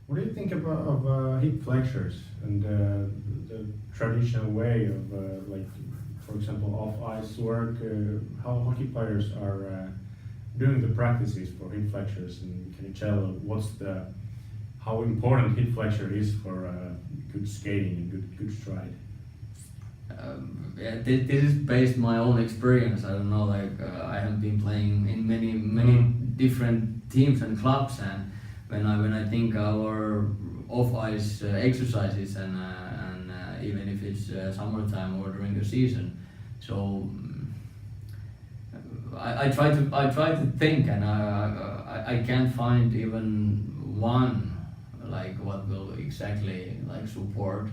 What do you think of hip flexors and the traditional way of, like, for example, off-ice work? How hockey players are doing the practices for hip flexors, and can you tell how important hip flexor is for good skating and good stride? Yeah, this is based my own experience. I don't know, like I have been playing in many different teams and clubs, and when I think our off-ice exercises and even if it's summertime or during the season, so I try to think, and I can't find even one like what will exactly like support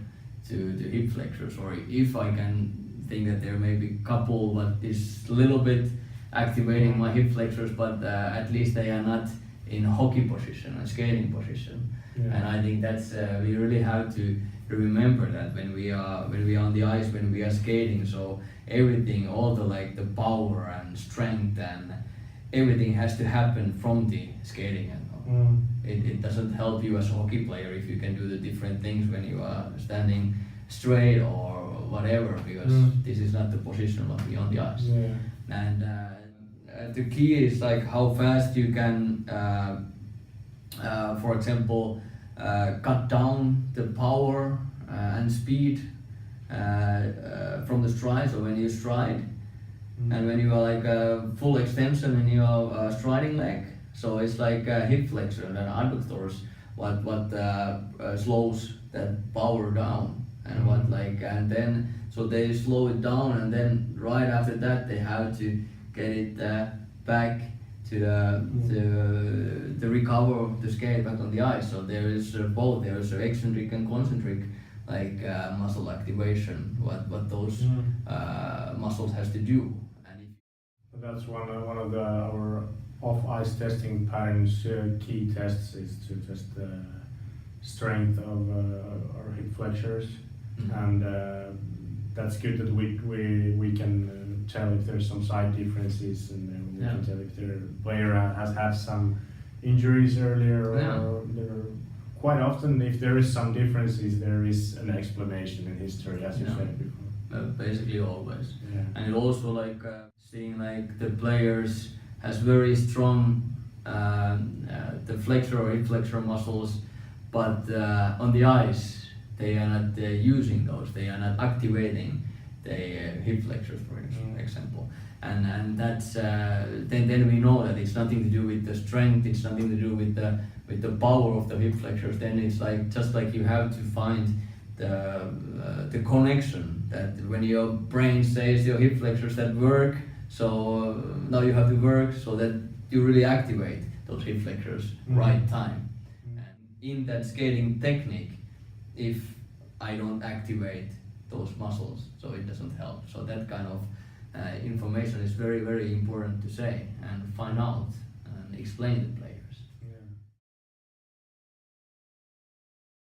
to hip flexors, or if I can think that there may be a couple that is a little bit activating my hip flexors, but at least they are not in hockey position and skating position. Yeah. And I think that's we really have to remember that when we are on the ice, when we are skating, so everything, all the like the power and strength and everything has to happen from the skating angle. It doesn't help you as a hockey player if you can do the different things when you are standing straight or whatever, because this is not the position of you on the ice. Yeah. And the key is like how fast you can, for example, cut down the power and speed from the stride. So when you stride, and when you are like full extension in your striding leg, so it's like hip flexor and adductors what slows that power down, and what like, and then so they slow it down, and then right after that they have to get it back to the recover of the skate back on the ice. So there is both, there is eccentric and concentric like muscle activation, what those muscles has to do. And that's one of our off-ice testing patterns. Key tests is to test the strength of our hip flexors, and that's good that we can tell if there's some side differences, and then we can tell if the player has had some injuries earlier, or there quite often if there is some differences, there is an explanation in history, as you said before. Basically always. And it also like seeing like the players has very strong the flexor or hip flexor muscles, but on the ice they are not using those, they are not activating the hip flexors, for example. And that's then we know that it's nothing to do with the strength, it's nothing to do with the power of the hip flexors. Then it's like just like you have to find the connection, that when your brain says your hip flexors that work, so now you have to work so that you really activate those hip flexors right time. And in that skating technique, if I don't activate those muscles, so it doesn't help. So that kind of information is very, very important to say and find out and explain to the player.